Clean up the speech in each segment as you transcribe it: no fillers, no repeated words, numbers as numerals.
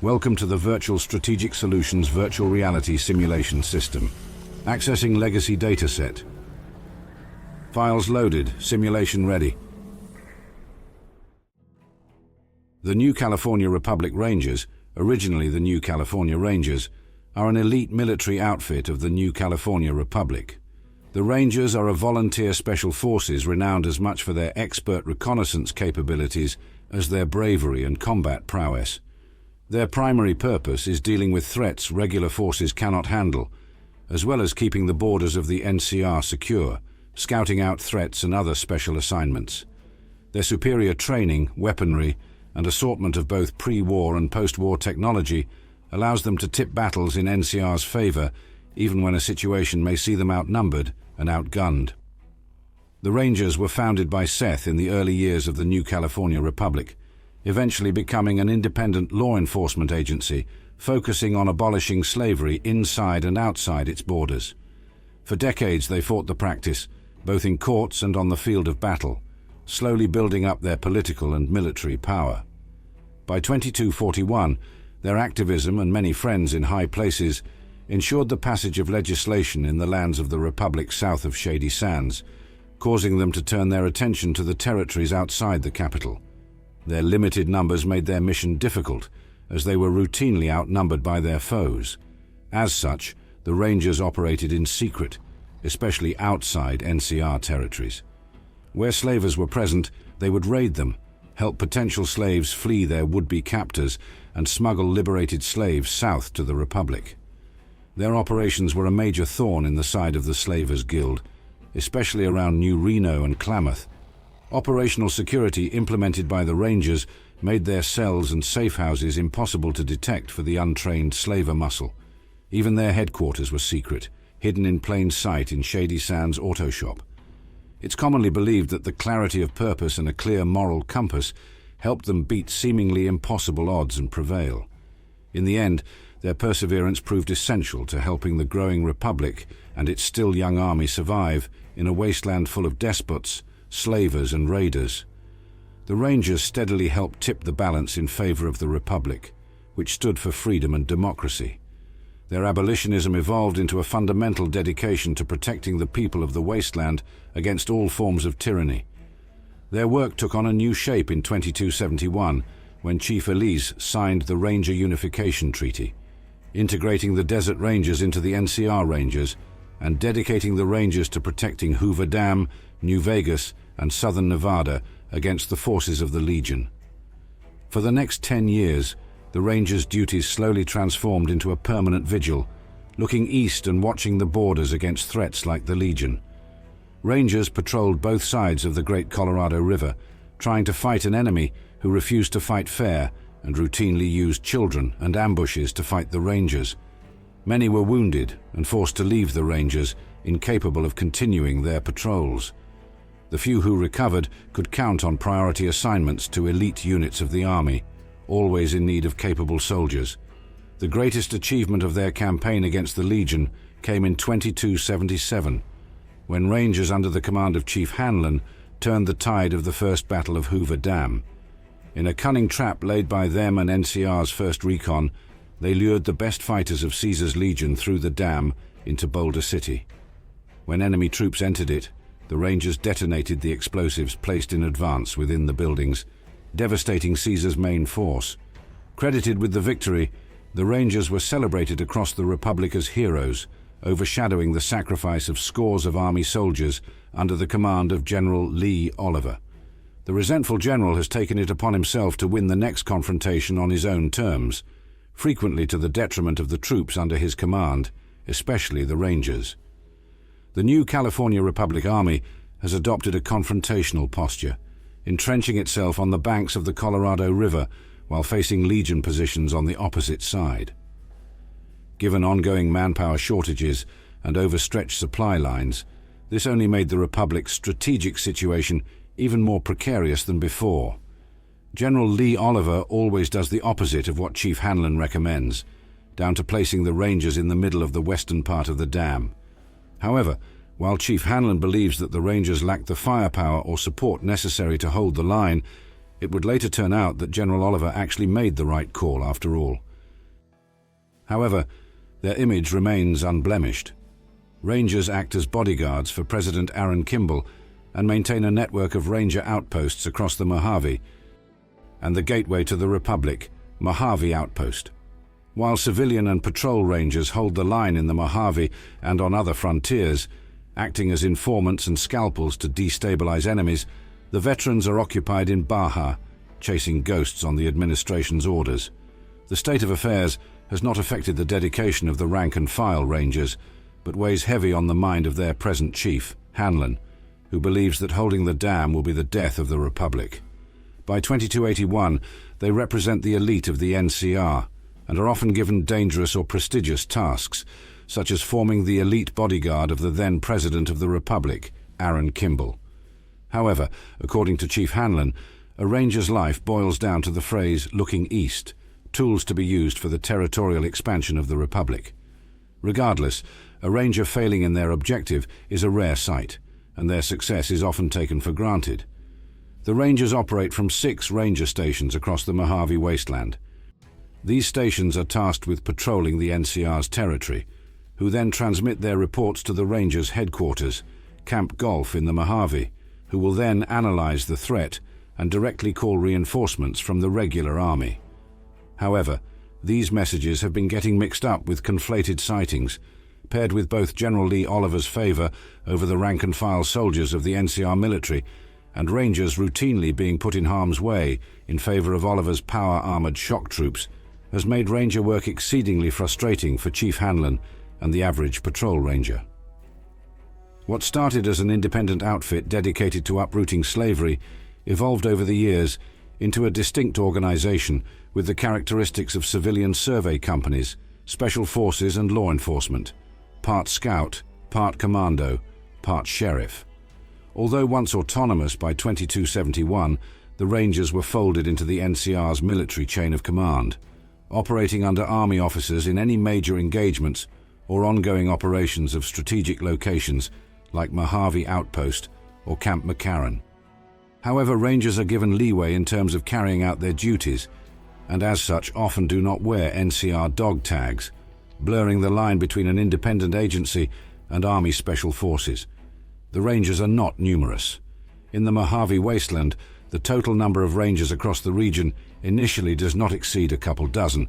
Welcome to the Virtual Strategic Solutions Virtual Reality Simulation System. Accessing Legacy Dataset. Files loaded, simulation ready. The New California Republic Rangers, originally the New California Rangers, are an elite military outfit of the New California Republic. The Rangers are a volunteer special forces renowned as much for their expert reconnaissance capabilities as their bravery and combat prowess. Their primary purpose is dealing with threats regular forces cannot handle, as well as keeping the borders of the NCR secure, scouting out threats and other special assignments. Their superior training, weaponry, and assortment of both pre-war and post-war technology allows them to tip battles in NCR's favor, even when a situation may see them outnumbered and outgunned. The Rangers were founded by Seth in the early years of the New California Republic, eventually becoming an independent law enforcement agency focusing on abolishing slavery inside and outside its borders. For decades they fought the practice, both in courts and on the field of battle, slowly building up their political and military power. By 2241, their activism and many friends in high places ensured the passage of legislation in the lands of the Republic south of Shady Sands, causing them to turn their attention to the territories outside the capital. Their limited numbers made their mission difficult, as they were routinely outnumbered by their foes. As such, the Rangers operated in secret, especially outside NCR territories. Where slavers were present, they would raid them, help potential slaves flee their would-be captors, and smuggle liberated slaves south to the Republic. Their operations were a major thorn in the side of the Slavers Guild, especially around New Reno and Klamath. Operational security implemented by the Rangers made their cells and safe houses impossible to detect for the untrained slaver muscle. Even their headquarters were secret, hidden in plain sight in Shady Sands Auto Shop. It's commonly believed that the clarity of purpose and a clear moral compass helped them beat seemingly impossible odds and prevail. In the end, their perseverance proved essential to helping the growing Republic and its still young army survive in a wasteland full of despots, slavers and raiders. The Rangers steadily helped tip the balance in favor of the Republic, which stood for freedom and democracy. Their abolitionism evolved into a fundamental dedication to protecting the people of the wasteland against all forms of tyranny. Their work took on a new shape in 2271 when Chief Elise signed the Ranger Unification Treaty, integrating the Desert Rangers into the NCR Rangers and dedicating the Rangers to protecting Hoover Dam, New Vegas, and southern Nevada against the forces of the Legion. For the next 10 years, the Rangers' duties slowly transformed into a permanent vigil, looking east and watching the borders against threats like the Legion. Rangers patrolled both sides of the Great Colorado River, trying to fight an enemy who refused to fight fair and routinely used children and ambushes to fight the Rangers. Many were wounded and forced to leave the Rangers, incapable of continuing their patrols. The few who recovered could count on priority assignments to elite units of the army, always in need of capable soldiers. The greatest achievement of their campaign against the Legion came in 2277, when Rangers under the command of Chief Hanlon turned the tide of the First Battle of Hoover Dam. In a cunning trap laid by them and NCR's 1st Recon, they lured the best fighters of Caesar's Legion through the dam into Boulder City. When enemy troops entered it, the Rangers detonated the explosives placed in advance within the buildings, devastating Caesar's main force. Credited with the victory, the Rangers were celebrated across the Republic as heroes, overshadowing the sacrifice of scores of army soldiers under the command of General Lee Oliver. The resentful general has taken it upon himself to win the next confrontation on his own terms, frequently to the detriment of the troops under his command, especially the Rangers. The New California Republic Army has adopted a confrontational posture, entrenching itself on the banks of the Colorado River while facing Legion positions on the opposite side. Given ongoing manpower shortages and overstretched supply lines, this only made the Republic's strategic situation even more precarious than before. General Lee Oliver always does the opposite of what Chief Hanlon recommends, down to placing the Rangers in the middle of the western part of the dam. However, while Chief Hanlon believes that the Rangers lacked the firepower or support necessary to hold the line, it would later turn out that General Oliver actually made the right call after all. However, their image remains unblemished. Rangers act as bodyguards for President Aaron Kimball and maintain a network of Ranger outposts across the Mojave and the gateway to the Republic, Mojave Outpost. While civilian and patrol rangers hold the line in the Mojave and on other frontiers, acting as informants and scalpels to destabilize enemies, the veterans are occupied in Baja, chasing ghosts on the administration's orders. The state of affairs has not affected the dedication of the rank-and-file rangers, but weighs heavy on the mind of their present chief, Hanlon, who believes that holding the dam will be the death of the Republic. By 2281, they represent the elite of the NCR and are often given dangerous or prestigious tasks, such as forming the elite bodyguard of the then President of the Republic, Aaron Kimball. However, according to Chief Hanlon, a ranger's life boils down to the phrase "looking east," tools to be used for the territorial expansion of the Republic. Regardless, a ranger failing in their objective is a rare sight, and their success is often taken for granted. The Rangers operate from 6 ranger stations across the Mojave Wasteland. These stations are tasked with patrolling the NCR's territory, who then transmit their reports to the Rangers' headquarters, Camp Golf in the Mojave, who will then analyze the threat and directly call reinforcements from the regular army. However, these messages have been getting mixed up with conflated sightings, paired with both General Lee Oliver's favor over the rank-and-file soldiers of the NCR military and Rangers routinely being put in harm's way in favor of Oliver's power-armored shock troops, has made ranger work exceedingly frustrating for Chief Hanlon and the average patrol ranger. What started as an independent outfit dedicated to uprooting slavery evolved over the years into a distinct organization with the characteristics of civilian survey companies, special forces and law enforcement, part scout, part commando, part sheriff. Although once autonomous by 2271, the Rangers were folded into the NCR's military chain of command, operating under Army officers in any major engagements or ongoing operations of strategic locations like Mojave Outpost or Camp McCarran. However, Rangers are given leeway in terms of carrying out their duties, and as such often do not wear NCR dog tags, blurring the line between an independent agency and Army Special Forces. The Rangers are not numerous. In the Mojave Wasteland, the total number of Rangers across the region initially does not exceed a couple dozen,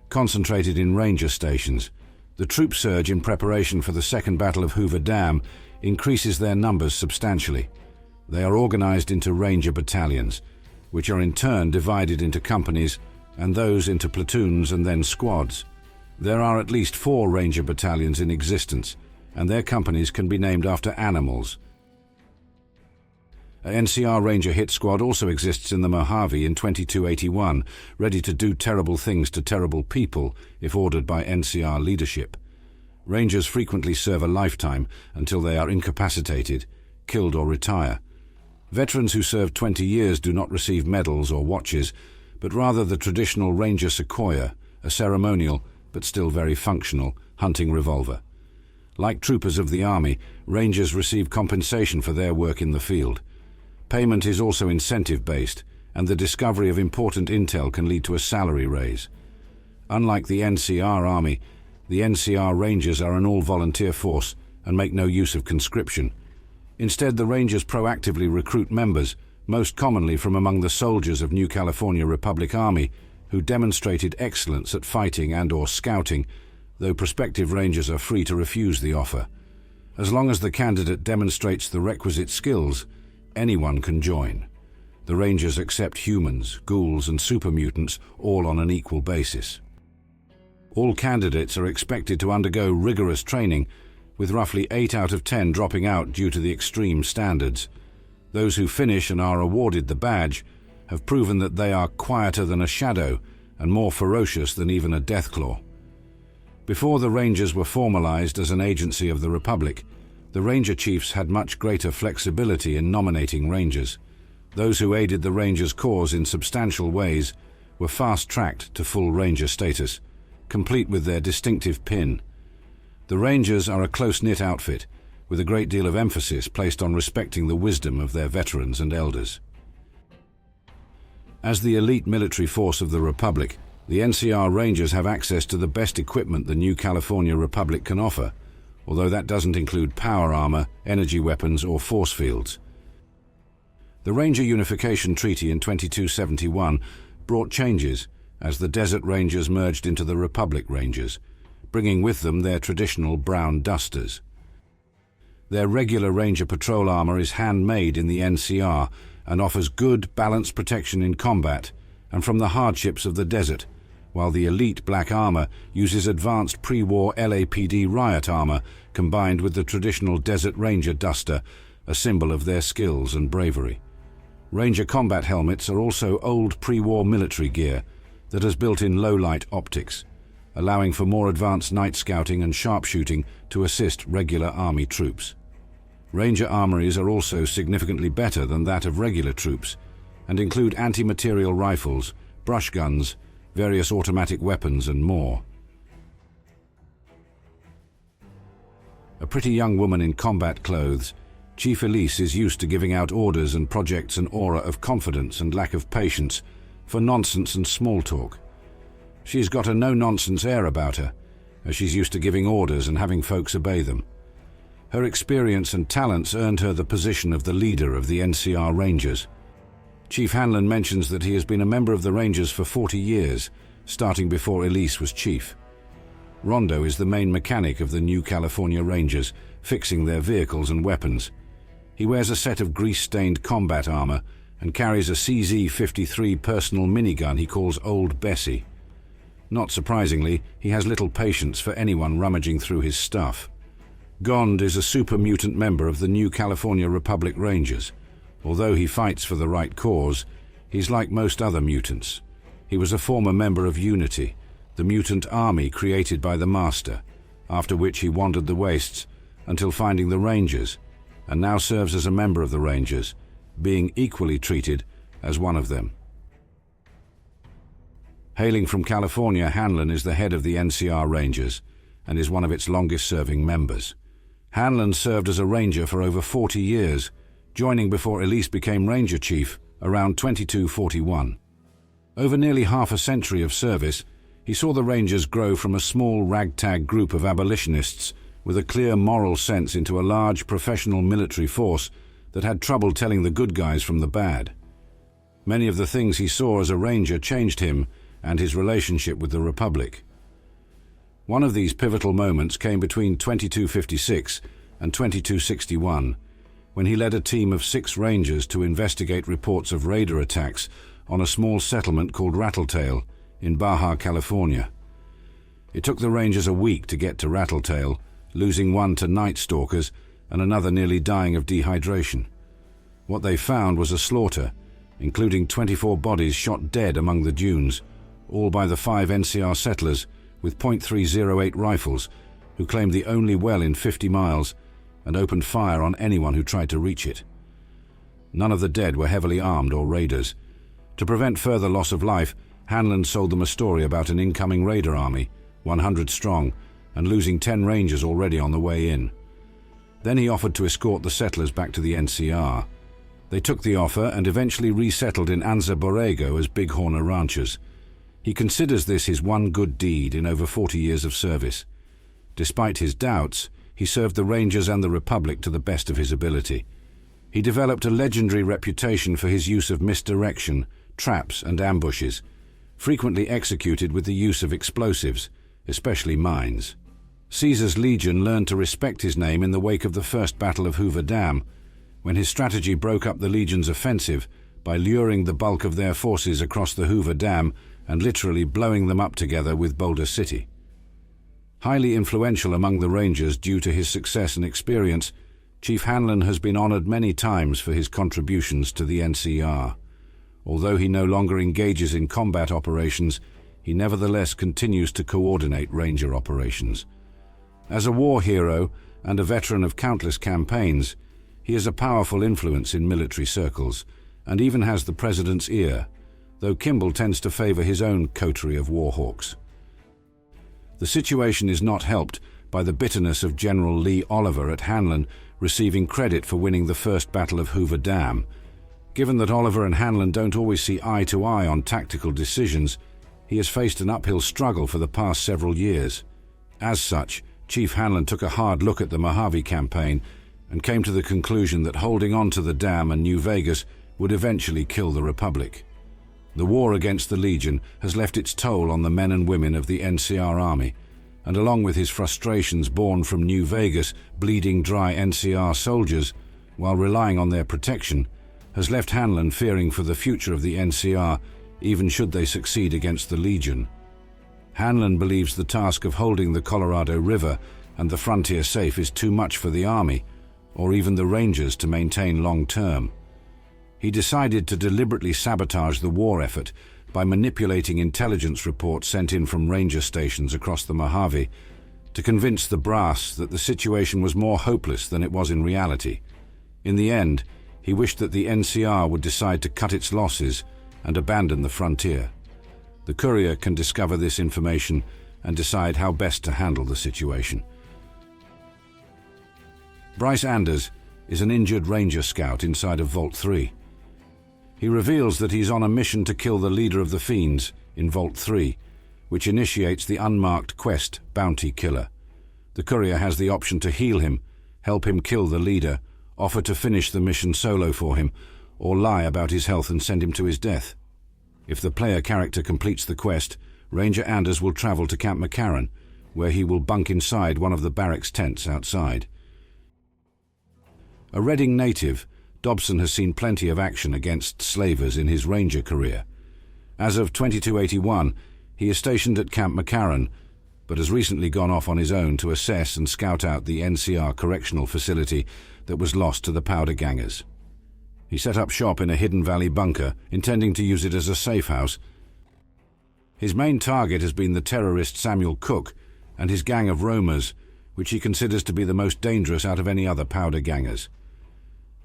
concentrated in Ranger stations. The troop surge in preparation for the Second Battle of Hoover Dam increases their numbers substantially. They are organized into Ranger battalions, which are in turn divided into companies and those into platoons and then squads. There are at least 4 Ranger battalions in existence, and their companies can be named after animals. A NCR Ranger hit squad also exists in the Mojave in 2281, ready to do terrible things to terrible people if ordered by NCR leadership. Rangers frequently serve a lifetime until they are incapacitated, killed or retire. Veterans who serve 20 years do not receive medals or watches, but rather the traditional Ranger sequoia, a ceremonial, but still very functional, hunting revolver. Like troopers of the Army, Rangers receive compensation for their work in the field. Payment is also incentive-based, and the discovery of important intel can lead to a salary raise. Unlike the NCR Army, the NCR Rangers are an all-volunteer force and make no use of conscription. Instead, the Rangers proactively recruit members, most commonly from among the soldiers of New California Republic Army, who demonstrated excellence at fighting and/or scouting, though prospective Rangers are free to refuse the offer. As long as the candidate demonstrates the requisite skills, anyone can join. The Rangers accept humans, ghouls, and super mutants all on an equal basis. All candidates are expected to undergo rigorous training, with roughly 8 out of 10 dropping out due to the extreme standards. Those who finish and are awarded the badge have proven that they are quieter than a shadow and more ferocious than even a deathclaw. Before the Rangers were formalized as an agency of the Republic, the Ranger Chiefs had much greater flexibility in nominating Rangers. Those who aided the Rangers' cause in substantial ways were fast-tracked to full Ranger status, complete with their distinctive pin. The Rangers are a close-knit outfit, with a great deal of emphasis placed on respecting the wisdom of their veterans and elders. As the elite military force of the Republic, The NCR Rangers have access to the best equipment the new California Republic can offer, although that doesn't include power armor, energy weapons, or force fields. The Ranger Unification Treaty in 2271 brought changes as the Desert Rangers merged into the Republic Rangers, bringing with them their traditional brown dusters. Their regular Ranger patrol armor is handmade in the NCR and offers good, balanced protection in combat and from the hardships of the desert, while the elite black armor uses advanced pre-war LAPD riot armor combined with the traditional Desert Ranger duster, a symbol of their skills and bravery. Ranger combat helmets are also old pre-war military gear that has built-in low-light optics, allowing for more advanced night scouting and sharpshooting to assist regular Army troops. Ranger armories are also significantly better than that of regular troops and include anti-material rifles, brush guns, various automatic weapons, and more. A pretty young woman in combat clothes, Chief Elise is used to giving out orders and projects an aura of confidence and lack of patience for nonsense and small talk. She's got a no-nonsense air about her, as she's used to giving orders and having folks obey them. Her experience and talents earned her the position of the leader of the NCR Rangers. Chief Hanlon mentions that he has been a member of the Rangers for 40 years, starting before Elise was chief. Rondo is the main mechanic of the new California Rangers, fixing their vehicles and weapons. He wears a set of grease-stained combat armor and carries a CZ-53 personal minigun he calls Old Bessie. Not surprisingly, he has little patience for anyone rummaging through his stuff. Gond is a super mutant member of the new California Republic Rangers. Although he fights for the right cause, he's like most other mutants. He was a former member of Unity, the mutant army created by the Master, after which he wandered the wastes until finding the Rangers, and now serves as a member of the Rangers, being equally treated as one of them. Hailing from California, Hanlon is the head of the NCR Rangers and is one of its longest-serving members. Hanlon served as a Ranger for over 40 years, joining before Elise became Ranger Chief around 2241. Over nearly half a century of service, he saw the Rangers grow from a small ragtag group of abolitionists with a clear moral sense into a large professional military force that had trouble telling the good guys from the bad. Many of the things he saw as a Ranger changed him and his relationship with the Republic. One of these pivotal moments came between 2256 and 2261, when he led a team of 6 Rangers to investigate reports of raider attacks on a small settlement called Rattletail in Baja California. It took the Rangers a week to get to Rattletail, losing one to night stalkers and another nearly dying of dehydration. What they found was a slaughter, including 24 bodies shot dead among the dunes, all by the 5 NCR settlers with .308 rifles, who claimed the only well in 50 miles and opened fire on anyone who tried to reach it. None of the dead were heavily armed or raiders. To prevent further loss of life, Hanlon sold them a story about an incoming raider army, 100 strong, and losing 10 Rangers already on the way in. Then he offered to escort the settlers back to the NCR. They took the offer and eventually resettled in Anza Borrego as Bighorner ranchers. He considers this his one good deed in over 40 years of service. Despite his doubts, he served the Rangers and the Republic to the best of his ability. He developed a legendary reputation for his use of misdirection, traps, and ambushes, frequently executed with the use of explosives, especially mines. Caesar's Legion learned to respect his name in the wake of the First Battle of Hoover Dam, when his strategy broke up the Legion's offensive by luring the bulk of their forces across the Hoover Dam and literally blowing them up together with Boulder City. Highly influential among the Rangers due to his success and experience, Chief Hanlon has been honored many times for his contributions to the NCR. Although he no longer engages in combat operations, he nevertheless continues to coordinate Ranger operations. As a war hero and a veteran of countless campaigns, he is a powerful influence in military circles and even has the president's ear, though Kimball tends to favor his own coterie of warhawks. The situation is not helped by the bitterness of General Lee Oliver at Hanlon receiving credit for winning the First Battle of Hoover Dam. Given that Oliver and Hanlon don't always see eye to eye on tactical decisions, he has faced an uphill struggle for the past several years. As such, Chief Hanlon took a hard look at the Mojave campaign and came to the conclusion that holding on to the dam and New Vegas would eventually kill the Republic. The war against the Legion has left its toll on the men and women of the NCR Army, and along with his frustrations born from New Vegas bleeding dry NCR soldiers while relying on their protection, has left Hanlon fearing for the future of the NCR, even should they succeed against the Legion. Hanlon believes the task of holding the Colorado River and the frontier safe is too much for the Army, or even the Rangers, to maintain long term. He decided to deliberately sabotage the war effort by manipulating intelligence reports sent in from ranger stations across the Mojave to convince the brass that the situation was more hopeless than it was in reality. In the end, he wished that the NCR would decide to cut its losses and abandon the frontier. The courier can discover this information and decide how best to handle the situation. Bryce Anders is an injured Ranger scout inside of Vault 3. He reveals that he's on a mission to kill the leader of the Fiends in Vault 3, which initiates the unmarked quest Bounty Killer. The courier has the option to heal him, help him kill the leader, offer to finish the mission solo for him, or lie about his health and send him to his death. If the player character completes the quest, Ranger Anders will travel to Camp McCarran, where he will bunk inside one of the barracks tents outside. A Reading native, Dobson has seen plenty of action against slavers in his Ranger career. As of 2281, he is stationed at Camp McCarran, but has recently gone off on his own to assess and scout out the NCR correctional facility that was lost to the powder gangers. He set up shop in a Hidden Valley bunker, intending to use it as a safe house. His main target has been the terrorist Samuel Cook and his gang of roamers, which he considers to be the most dangerous out of any other powder gangers.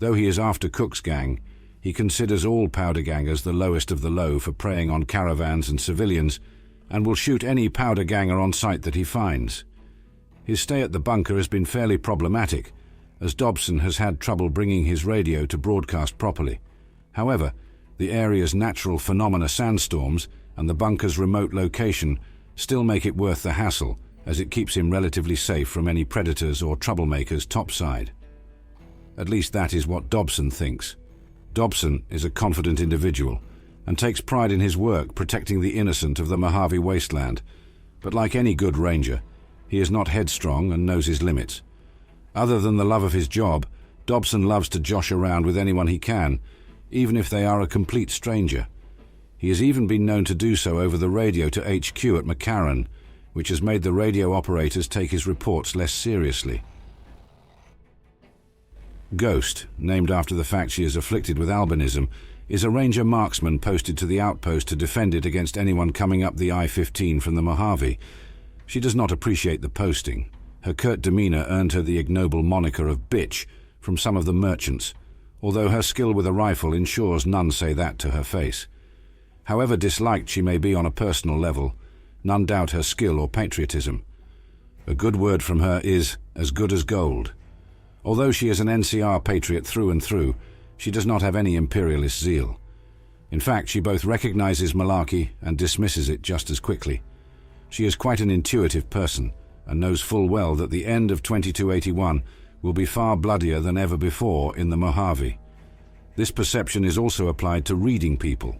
Though he is after Cook's gang, he considers all powder gangers the lowest of the low for preying on caravans and civilians, and will shoot any powder ganger on sight that he finds. His stay at the bunker has been fairly problematic, as Dobson has had trouble bringing his radio to broadcast properly. However, the area's natural phenomena, sandstorms, and the bunker's remote location still make it worth the hassle, as it keeps him relatively safe from any predators or troublemakers topside. At least that is what Dobson thinks. Dobson is a confident individual and takes pride in his work protecting the innocent of the Mojave wasteland, but like any good ranger, he is not headstrong and knows his limits. Other than the love of his job, Dobson loves to josh around with anyone he can, even if they are a complete stranger. He has even been known to do so over the radio to HQ at McCarran, which has made the radio operators take his reports less seriously. Ghost, named after the fact she is afflicted with albinism, is a ranger marksman posted to the outpost to defend it against anyone coming up the I-15 from the Mojave. She does not appreciate the posting. Her curt demeanor earned her the ignoble moniker of bitch from some of the merchants, although her skill with a rifle ensures none say that to her face. However disliked she may be on a personal level, none doubt her skill or patriotism. A good word from her is as good as gold. Although she is an NCR patriot through and through, she does not have any imperialist zeal. In fact, she both recognizes malarkey and dismisses it just as quickly. She is quite an intuitive person and knows full well that the end of 2281 will be far bloodier than ever before in the Mojave. This perception is also applied to reading people,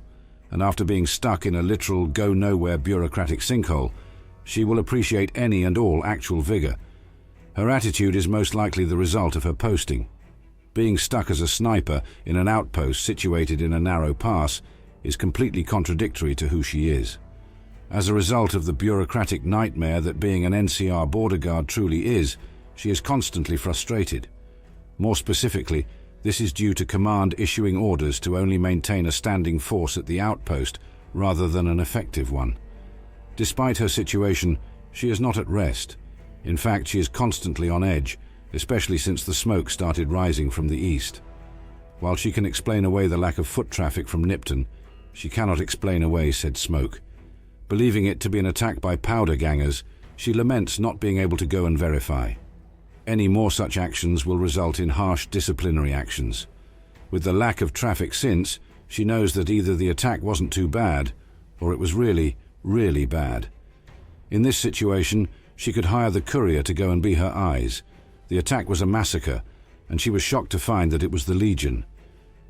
and after being stuck in a literal go-nowhere bureaucratic sinkhole, she will appreciate any and all actual vigor. Her attitude is most likely the result of her posting. Being stuck as a sniper in an outpost situated in a narrow pass is completely contradictory to who she is. As a result of the bureaucratic nightmare that being an NCR border guard truly is, she is constantly frustrated. More specifically, this is due to command issuing orders to only maintain a standing force at the outpost rather than an effective one. Despite her situation, she is not at rest. In fact, she is constantly on edge, especially since the smoke started rising from the east. While she can explain away the lack of foot traffic from Nipton, she cannot explain away said smoke. Believing it to be an attack by powder gangers, she laments not being able to go and verify. Any more such actions will result in harsh disciplinary actions. With the lack of traffic since, she knows that either the attack wasn't too bad, or it was really really bad. In this situation, she could hire the courier to go and be her eyes. The attack was a massacre, and she was shocked to find that it was the Legion.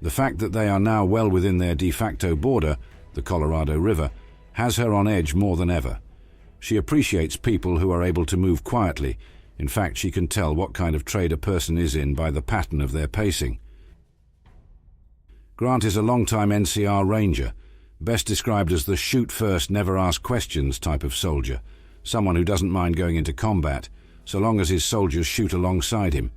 The fact that they are now well within their de facto border, the Colorado River, has her on edge more than ever. She appreciates people who are able to move quietly. In fact, she can tell what kind of trade a person is in by the pattern of their pacing. Grant is a long-time NCR Ranger, best described as the shoot first, never ask questions type of soldier, someone who doesn't mind going into combat, so long as his soldiers shoot alongside him.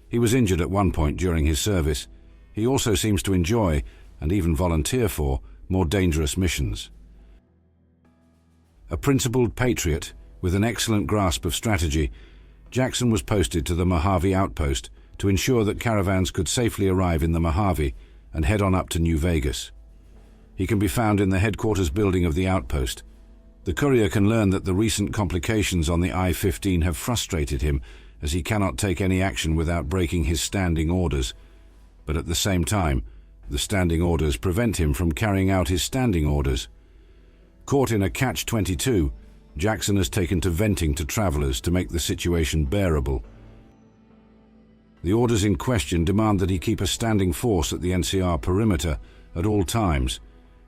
He was injured at one point during his service. He also seems to enjoy, and even volunteer for, more dangerous missions. A principled patriot, with an excellent grasp of strategy, Jackson was posted to the Mojave outpost to ensure that caravans could safely arrive in the Mojave and head on up to New Vegas. He can be found in the headquarters building of the outpost. The courier can learn that the recent complications on the I-15 have frustrated him, as he cannot take any action without breaking his standing orders. But at the same time, the standing orders prevent him from carrying out his standing orders. Caught in a catch-22, Jackson has taken to venting to travelers to make the situation bearable. The orders in question demand that he keep a standing force at the NCR perimeter at all times,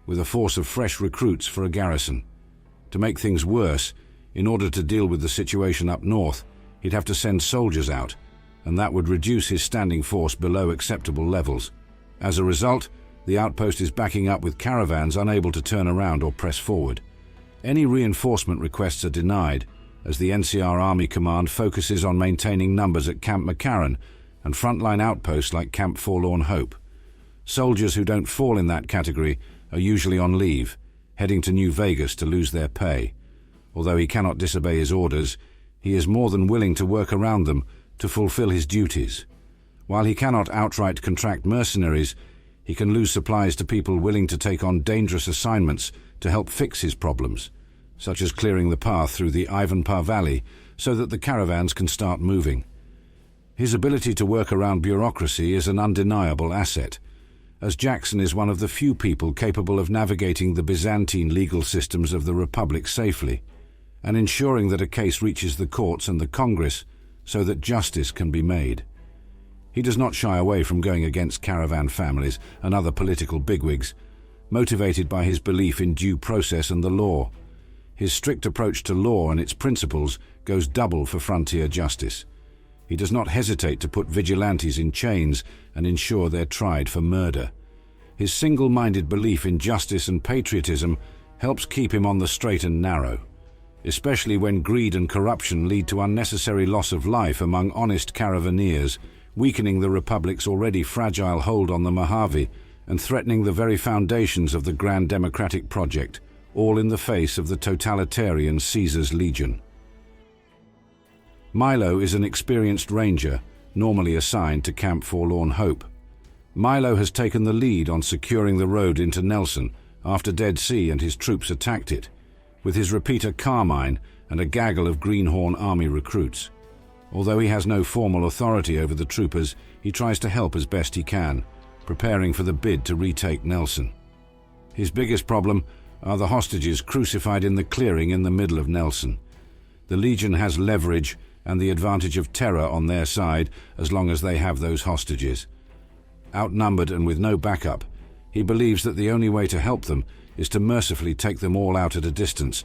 with a force of fresh recruits for a garrison. To make things worse, in order to deal with the situation up north, he'd have to send soldiers out, and that would reduce his standing force below acceptable levels. As a result, the outpost is backing up with caravans unable to turn around or press forward. Any reinforcement requests are denied, as the NCR Army Command focuses on maintaining numbers at Camp McCarran and frontline outposts like Camp Forlorn Hope. Soldiers who don't fall in that category are usually on leave, heading to New Vegas to lose their pay. Although he cannot disobey his orders, he is more than willing to work around them to fulfill his duties. While he cannot outright contract mercenaries, he can lose supplies to people willing to take on dangerous assignments to help fix his problems, such as clearing the path through the Ivanpah Valley so that the caravans can start moving. His ability to work around bureaucracy is an undeniable asset, as Jackson is one of the few people capable of navigating the Byzantine legal systems of the Republic safely, and ensuring that a case reaches the courts and the Congress so that justice can be made. He does not shy away from going against caravan families and other political bigwigs, motivated by his belief in due process and the law. His strict approach to law and its principles goes double for frontier justice. He does not hesitate to put vigilantes in chains and ensure they're tried for murder. His single-minded belief in justice and patriotism helps keep him on the straight and narrow, especially when greed and corruption lead to unnecessary loss of life among honest caravaneers, weakening the Republic's already fragile hold on the Mojave and threatening the very foundations of the grand democratic project, all in the face of the totalitarian Caesar's Legion. Milo is an experienced ranger, normally assigned to Camp Forlorn Hope. Milo has taken the lead on securing the road into Nelson after Dead Sea and his troops attacked it, with his repeater Carmine and a gaggle of Greenhorn Army recruits. Although he has no formal authority over the troopers, he tries to help as best he can, preparing for the bid to retake Nelson. His biggest problem are the hostages crucified in the clearing in the middle of Nelson. The Legion has leverage and the advantage of terror on their side as long as they have those hostages. Outnumbered and with no backup, he believes that the only way to help them is to mercifully take them all out at a distance,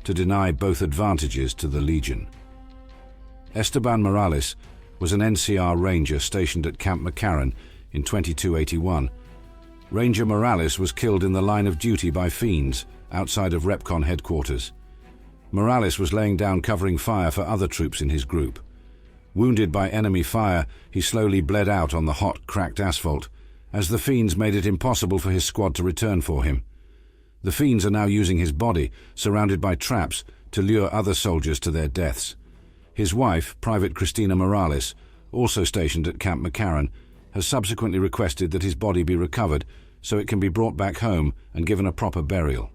to deny both advantages to the Legion. Esteban Morales was an NCR Ranger stationed at Camp McCarran in 2281. Ranger Morales was killed in the line of duty by fiends outside of Repcon headquarters. Morales was laying down covering fire for other troops in his group. Wounded by enemy fire, he slowly bled out on the hot, cracked asphalt, as the fiends made it impossible for his squad to return for him. The fiends are now using his body, surrounded by traps, to lure other soldiers to their deaths. His wife, Private Christina Morales, also stationed at Camp McCarran, has subsequently requested that his body be recovered so it can be brought back home and given a proper burial.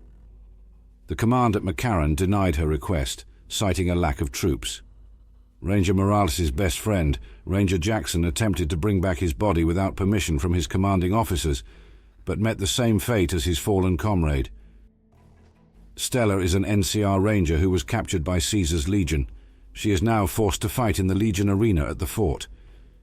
The command at McCarran denied her request, citing a lack of troops. Ranger Morales' best friend, Ranger Jackson, attempted to bring back his body without permission from his commanding officers, but met the same fate as his fallen comrade. Stella is an NCR Ranger who was captured by Caesar's Legion. She is now forced to fight in the Legion arena at the fort.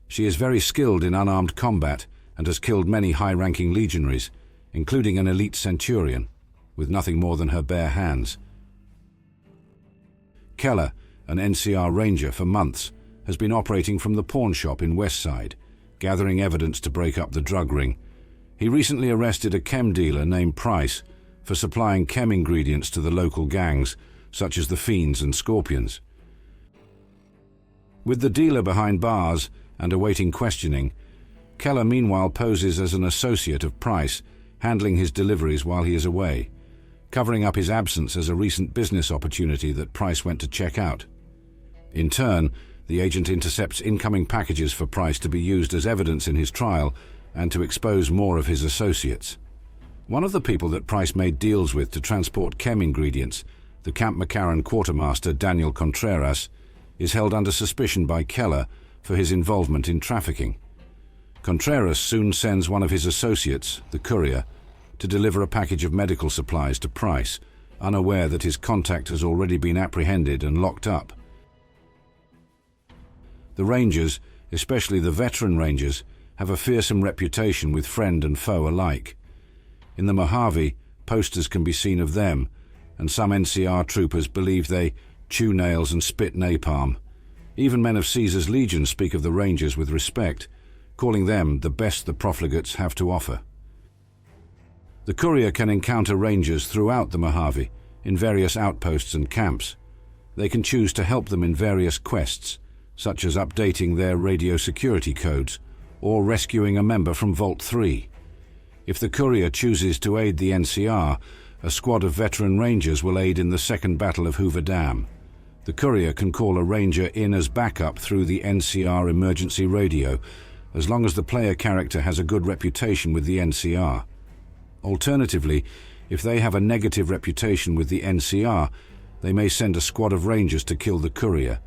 She is very skilled in unarmed combat and has killed many high-ranking legionaries, including an elite centurion, with nothing more than her bare hands. Keller, an NCR Ranger for months, has been operating from the pawn shop in Westside, gathering evidence to break up the drug ring. He recently arrested a chem dealer named Price for supplying chem ingredients to the local gangs, such as the Fiends and Scorpions. With the dealer behind bars and awaiting questioning, Keller meanwhile poses as an associate of Price, handling his deliveries while he is away, covering up his absence as a recent business opportunity that Price went to check out. In turn, the agent intercepts incoming packages for Price to be used as evidence in his trial and to expose more of his associates. One of the people that Price made deals with to transport chem ingredients, the Camp McCarran quartermaster Daniel Contreras, is held under suspicion by Keller for his involvement in trafficking. Contreras soon sends one of his associates, the courier, to deliver a package of medical supplies to Price, unaware that his contact has already been apprehended and locked up. The Rangers, especially the veteran Rangers, have a fearsome reputation with friend and foe alike. In the Mojave, posters can be seen of them, and some NCR troopers believe they chew nails and spit napalm. Even men of Caesar's Legion speak of the Rangers with respect, calling them the best the profligates have to offer. The courier can encounter Rangers throughout the Mojave, in various outposts and camps. They can choose to help them in various quests, such as updating their radio security codes or rescuing a member from Vault 3. If the courier chooses to aid the NCR, a squad of veteran Rangers will aid in the Second Battle of Hoover Dam. The courier can call a Ranger in as backup through the NCR emergency radio, as long as the player character has a good reputation with the NCR. Alternatively, if they have a negative reputation with the NCR, they may send a squad of Rangers to kill the courier,